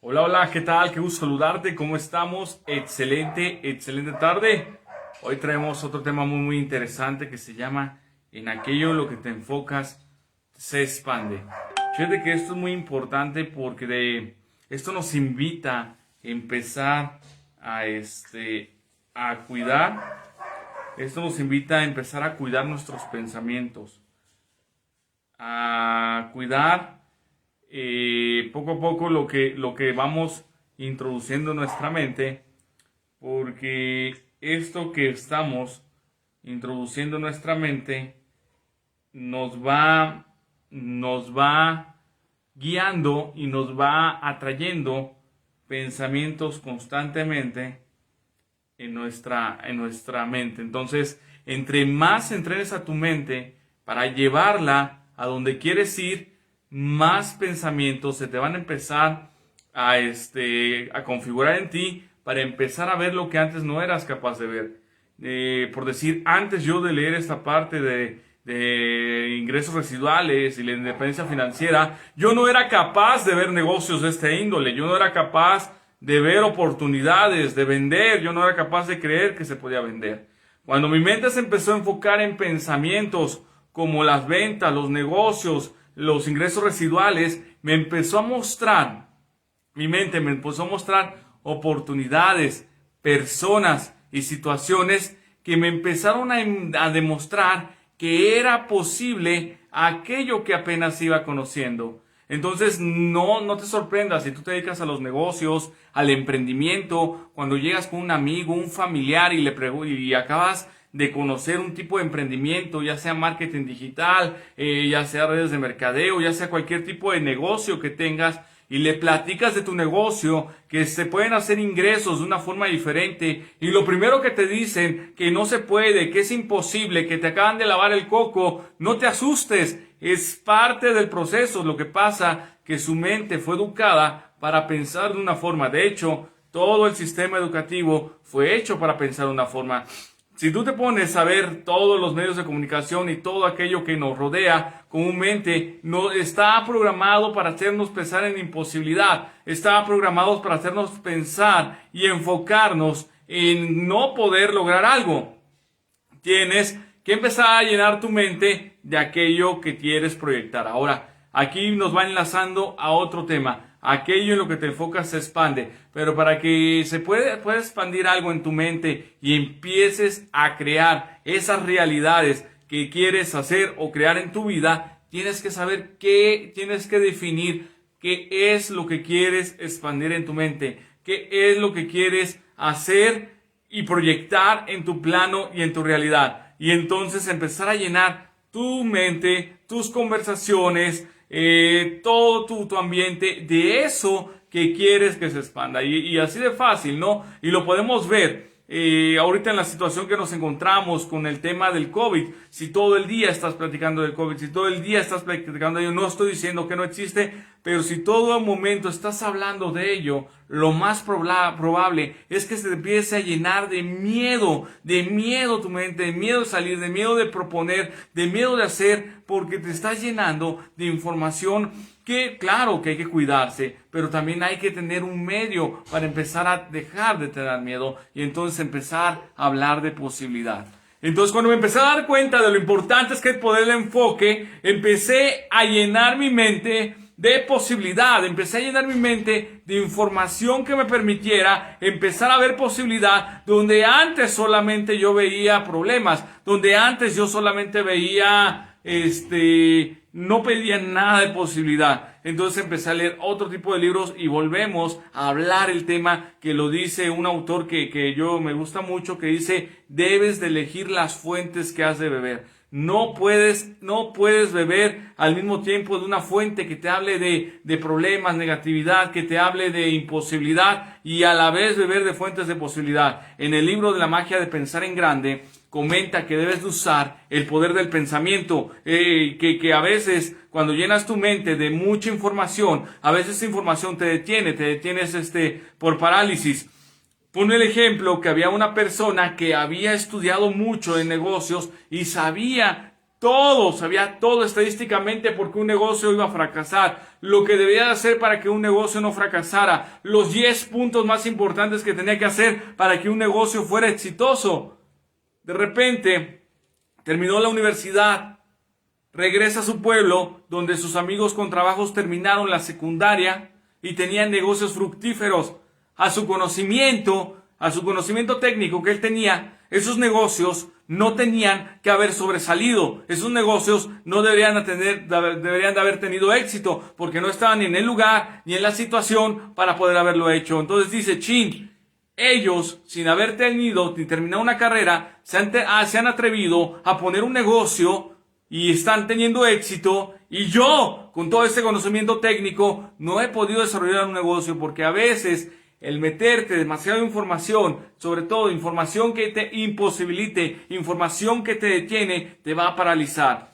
Hola, hola, ¿qué tal? Qué gusto saludarte, ¿cómo estamos? Excelente tarde. Hoy traemos otro tema muy interesante que se llama En aquello en lo que te enfocas se expande. Fíjate que esto es muy importante porque esto nos invita a empezar a cuidar, esto nos invita a empezar a cuidar nuestros pensamientos, a cuidar poco a poco lo que vamos introduciendo en nuestra mente, porque esto que estamos introduciendo en nuestra mente nos va guiando y nos va atrayendo pensamientos constantemente en nuestra mente. Entonces, entre más entrenes a tu mente para llevarla a donde quieres ir, más pensamientos se te van a empezar a configurar en ti para empezar a ver lo que antes no eras capaz de ver. Por decir, antes yo de leer esta parte de ingresos residuales y la independencia financiera, yo no era capaz de ver negocios de este índole, yo no era capaz de ver oportunidades, de vender, yo no era capaz de creer que se podía vender. Cuando mi mente se empezó a enfocar en pensamientos como las ventas, los negocios, los ingresos residuales, mi mente me empezó a mostrar oportunidades, personas y situaciones que me empezaron a demostrar que era posible aquello que apenas iba conociendo. Entonces no te sorprendas si tú te dedicas a los negocios, al emprendimiento, cuando llegas con un amigo, un familiar y acabas de conocer un tipo de emprendimiento, ya sea marketing digital, ya sea redes de mercadeo, ya sea cualquier tipo de negocio que tengas, y le platicas de tu negocio, que se pueden hacer ingresos de una forma diferente, y lo primero que te dicen, que no se puede, que es imposible, que te acaban de lavar el coco, no te asustes, es parte del proceso. Lo que pasa que su mente fue educada para pensar de una forma. De hecho, todo el sistema educativo fue hecho para pensar de una forma. Si tú te pones a ver todos los medios de comunicación y todo aquello que nos rodea, comúnmente no está programado para hacernos pensar en imposibilidad, está programado para hacernos pensar y enfocarnos en no poder lograr algo. Tienes que empezar a llenar tu mente de aquello que quieres proyectar. Ahora, aquí nos va enlazando a otro tema. Aquello en lo que te enfocas se expande, pero para que se pueda expandir algo en tu mente y empieces a crear esas realidades que quieres hacer o crear en tu vida, tienes que saber tienes que definir qué es lo que quieres expandir en tu mente, qué es lo que quieres hacer y proyectar en tu plano y en tu realidad. Y entonces empezar a llenar tu mente, tus conversaciones, todo tu ambiente de eso que quieres que se expanda. Y así de fácil, ¿no? Y lo podemos ver ahorita en la situación que nos encontramos con el tema del COVID. Si todo el día estás platicando del COVID, si todo el día estás platicando de ello, no estoy diciendo que no existe, pero si todo el momento estás hablando de ello, lo más probable es que se te empiece a llenar de miedo tu mente, de miedo de salir, de miedo de proponer, de miedo de hacer, porque te estás llenando de información que, claro, que hay que cuidarse, pero también hay que tener un medio para empezar a dejar de tener miedo y entonces empezar a hablar de posibilidad. Entonces, cuando me empecé a dar cuenta de lo importante es que el poder del enfoque, empecé a llenar mi mente de posibilidad, empecé a llenar mi mente de información que me permitiera empezar a ver posibilidad donde antes solamente yo veía problemas, donde antes yo solamente veía no pedía nada de posibilidad. Entonces empecé a leer otro tipo de libros y volvemos a hablar el tema que lo dice un autor que yo me gusta mucho, que dice: debes de elegir las fuentes que has de beber. No puedes beber al mismo tiempo de una fuente que te hable de problemas, negatividad, que te hable de imposibilidad, y a la vez beber de fuentes de posibilidad. En el libro de la magia de pensar en grande, comenta que debes de usar el poder del pensamiento, que a veces cuando llenas tu mente de mucha información, a veces esa información te detienes por parálisis. Pone el ejemplo que había una persona que había estudiado mucho en negocios y sabía todo, sabía todo estadísticamente porque un negocio iba a fracasar, lo que debía de hacer para que un negocio no fracasara, los 10 puntos más importantes que tenía que hacer para que un negocio fuera exitoso. De repente, terminó la universidad, regresa a su pueblo, donde sus amigos con trabajos terminaron la secundaria y tenían negocios fructíferos. A su conocimiento técnico que él tenía, esos negocios no tenían que haber sobresalido. Esos negocios no deberían de haber tenido éxito, porque no estaban ni en el lugar ni en la situación para poder haberlo hecho. Entonces dice, ellos, sin haber tenido ni terminado una carrera, se han atrevido a poner un negocio y están teniendo éxito, y yo, con todo este conocimiento técnico, no he podido desarrollar un negocio, porque a veces el meterte demasiada información, sobre todo información que te imposibilite, información que te detiene, te va a paralizar.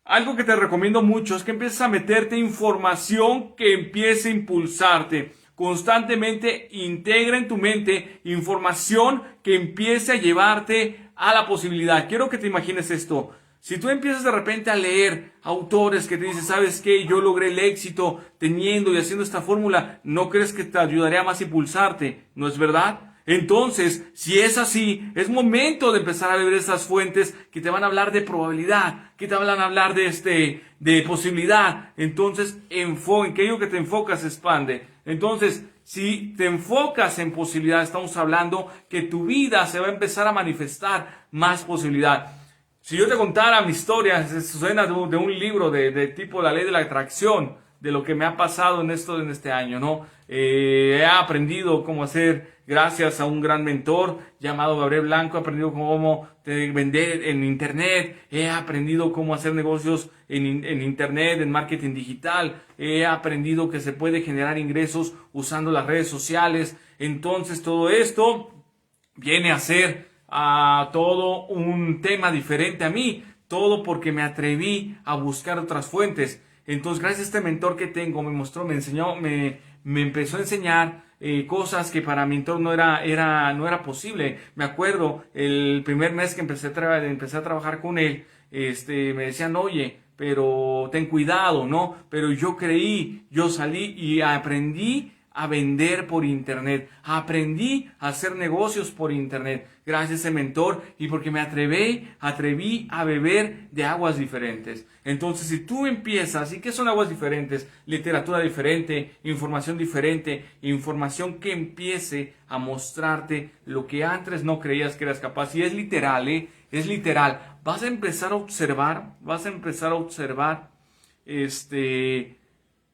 Algo que te recomiendo mucho es que empieces a meterte información que empiece a impulsarte. Constantemente integra en tu mente información que empiece a llevarte a la posibilidad. Quiero que te imagines esto. Si tú empiezas de repente a leer autores que te dicen, ¿sabes qué? Yo logré el éxito teniendo y haciendo esta fórmula, ¿no crees que te ayudaría más a impulsarte? ¿No es verdad? Entonces, si es así, es momento de empezar a ver esas fuentes que te van a hablar de probabilidad, que te van a hablar de posibilidad. Entonces, en aquello que te enfocas se expande. Entonces, si te enfocas en posibilidad, estamos hablando que tu vida se va a empezar a manifestar más posibilidad. Si yo te contara mi historia, suena de un libro de tipo La Ley de la Atracción, de lo que me ha pasado en este año, ¿no? He aprendido cómo hacer, gracias a un gran mentor llamado Gabriel Blanco, he aprendido cómo vender en internet, he aprendido cómo hacer negocios en internet, en marketing digital, he aprendido que se puede generar ingresos usando las redes sociales. Entonces todo esto viene a ser todo un tema diferente a mí, todo porque me atreví a buscar otras fuentes. Entonces, gracias a este mentor que tengo, me enseñó, me empezó a enseñar cosas que para mi entorno no era posible. Me acuerdo, el primer mes que empecé a trabajar con él, me decían, oye, pero ten cuidado, ¿no? Pero yo salí y aprendí a vender por internet, aprendí a hacer negocios por internet, gracias a ese mentor, y porque me atreví a beber de aguas diferentes. Entonces, si tú empiezas, ¿y qué son aguas diferentes? Literatura diferente, información que empiece a mostrarte lo que antes no creías que eras capaz. Y es literal, es literal. Vas a empezar a observar,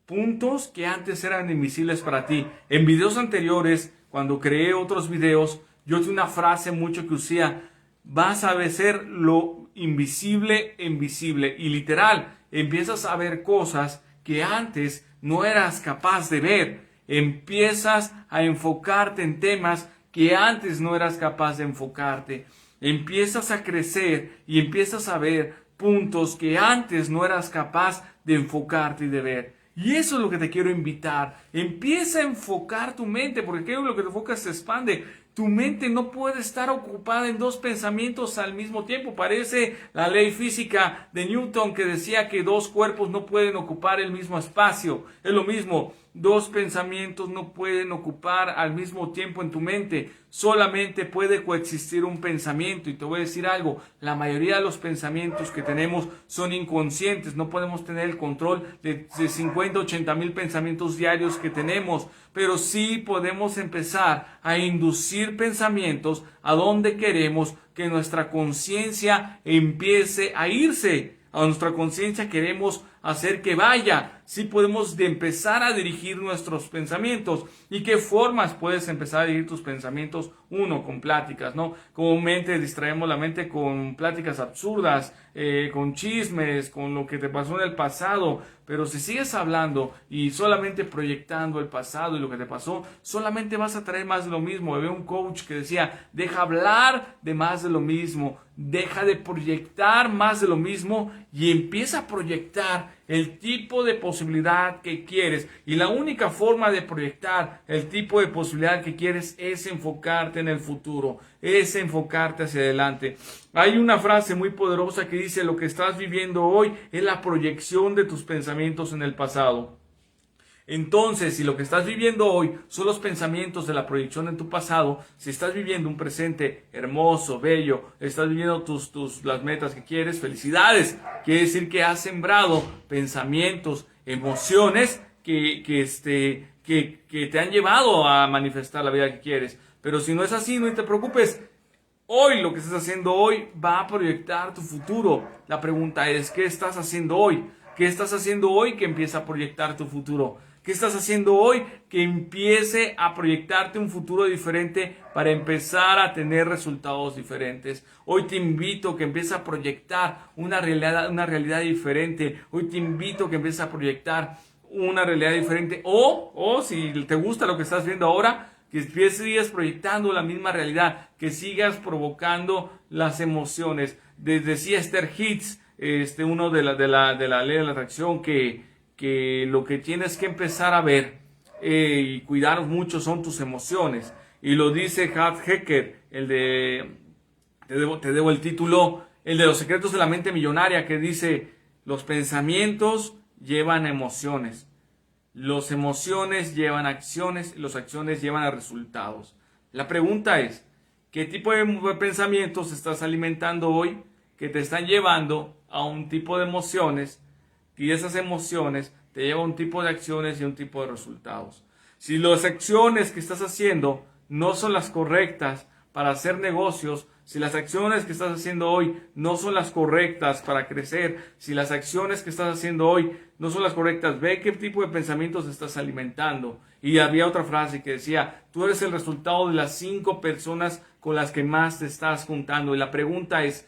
puntos que antes eran invisibles para ti. En videos anteriores, cuando creé otros videos, yo tenía una frase mucho que usaba, vas a ver lo invisible en visible. Y literal, empiezas a ver cosas que antes no eras capaz de ver. Empiezas a enfocarte en temas que antes no eras capaz de enfocarte. Empiezas a crecer y empiezas a ver puntos que antes no eras capaz de enfocarte y de ver. Y eso es lo que te quiero invitar. Empieza a enfocar tu mente, porque aquello en lo que te enfocas se expande. Tu mente no puede estar ocupada en dos pensamientos al mismo tiempo. Parece la ley física de Newton que decía que dos cuerpos no pueden ocupar el mismo espacio. Es lo mismo, dos pensamientos no pueden ocupar al mismo tiempo en tu mente. Solamente puede coexistir un pensamiento. Y te voy a decir algo, la mayoría de los pensamientos que tenemos son inconscientes. No podemos tener el control de 50, 80 mil pensamientos diarios que tenemos. Pero sí podemos empezar a inducir pensamientos a donde queremos que nuestra conciencia empiece a irse. A nuestra conciencia queremos hacer que vaya. Sí podemos empezar a dirigir nuestros pensamientos. ¿Y qué formas puedes empezar a dirigir tus pensamientos? Uno, con pláticas, ¿no? Comúnmente distraemos la mente con pláticas absurdas, con chismes, con lo que te pasó en el pasado. Pero si sigues hablando y solamente proyectando el pasado y lo que te pasó, solamente vas a traer más de lo mismo. Había un coach que decía, deja hablar de más de lo mismo, deja de proyectar más de lo mismo y empieza a proyectar el tipo de posibilidad que quieres. Y la única forma de proyectar el tipo de posibilidad que quieres es enfocarte en el futuro, es enfocarte hacia adelante. Hay una frase muy poderosa que dice: lo que estás viviendo hoy es la proyección de tus pensamientos en el pasado. Entonces, si lo que estás viviendo hoy son los pensamientos de la proyección en tu pasado, si estás viviendo un presente hermoso, bello, estás viviendo las metas que quieres, felicidades. Quiere decir que has sembrado pensamientos, emociones que te han llevado a manifestar la vida que quieres. Pero si no es así, no te preocupes. Hoy, lo que estás haciendo hoy va a proyectar tu futuro. La pregunta es: ¿qué estás haciendo hoy? ¿Qué estás haciendo hoy que empieza a proyectar tu futuro? ¿Qué estás haciendo hoy que empiece a proyectarte un futuro diferente para empezar a tener resultados diferentes? Hoy te invito a que empieces a proyectar una realidad diferente. Hoy te invito a que empieces a proyectar una realidad diferente. O si te gusta lo que estás viendo ahora, que sigas proyectando la misma realidad, que sigas provocando las emociones. Decía Esther Hicks, uno de la ley de la atracción, que lo que tienes que empezar a ver y cuidar mucho son tus emociones. Y lo dice Hart Hecker, te debo el título, el de los secretos de la mente millonaria, que dice: los pensamientos llevan a emociones, las emociones llevan a acciones, y las acciones llevan a resultados. La pregunta es: ¿qué tipo de pensamientos estás alimentando hoy que te están llevando a un tipo de emociones? Y esas emociones te llevan a un tipo de acciones y un tipo de resultados. Si las acciones que estás haciendo no son las correctas para hacer negocios, si las acciones que estás haciendo hoy no son las correctas para crecer, si las acciones que estás haciendo hoy no son las correctas, ve qué tipo de pensamientos estás alimentando. Y había otra frase que decía: tú eres el resultado de las 5 personas con las que más te estás juntando. Y la pregunta es: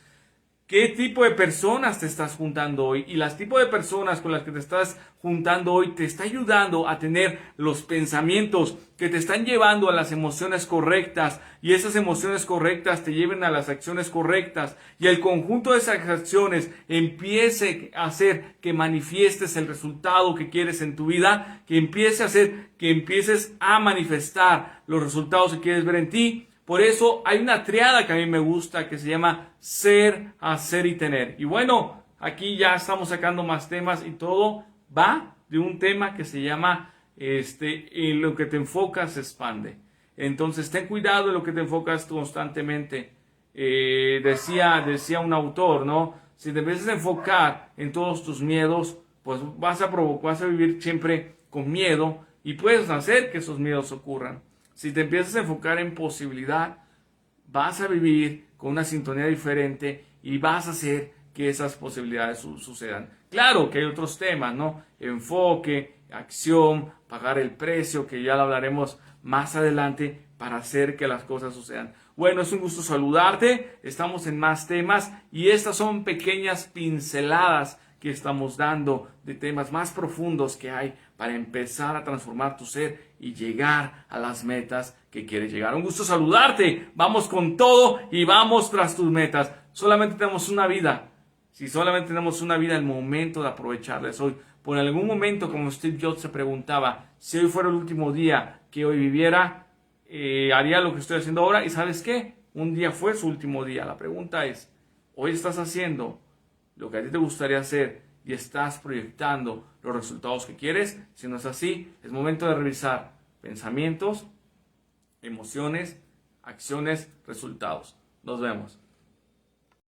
¿qué tipo de personas te estás juntando hoy? Y las tipos de personas con las que te estás juntando hoy te está ayudando a tener los pensamientos que te están llevando a las emociones correctas, y esas emociones correctas te lleven a las acciones correctas, y el conjunto de esas acciones empiece a hacer que manifiestes el resultado que quieres en tu vida, que empiece a hacer que empieces a manifestar los resultados que quieres ver en ti. Por eso hay una triada que a mí me gusta, que se llama ser, hacer y tener. Y bueno, aquí ya estamos sacando más temas, y todo va de un tema que se llama en lo que te enfocas se expande. Entonces ten cuidado en lo que te enfocas constantemente. Decía un autor, ¿no? Si te empiezas a enfocar en todos tus miedos, pues vas a vivir siempre con miedo, y puedes hacer que esos miedos ocurran. Si te empiezas a enfocar en posibilidad, vas a vivir con una sintonía diferente y vas a hacer que esas posibilidades sucedan. Claro que hay otros temas, ¿no? Enfoque, acción, pagar el precio, que ya lo hablaremos más adelante, para hacer que las cosas sucedan. Bueno, es un gusto saludarte. Estamos en más temas, y estas son pequeñas pinceladas que estamos dando de temas más profundos que hay para empezar a transformar tu ser y llegar a las metas que quieres llegar. Un gusto saludarte. Vamos con todo y vamos tras tus metas. Solamente tenemos una vida. Si solamente tenemos una vida, el momento de aprovecharla es hoy. Por algún momento, como Steve Jobs se preguntaba: si hoy fuera el último día que hoy viviera, haría lo que estoy haciendo ahora. ¿Y sabes qué? Un día fue su último día. La pregunta es: ¿hoy estás haciendo lo que a ti te gustaría hacer y estás proyectando los resultados que quieres? Si no es así, es momento de revisar pensamientos, emociones, acciones, resultados. Nos vemos.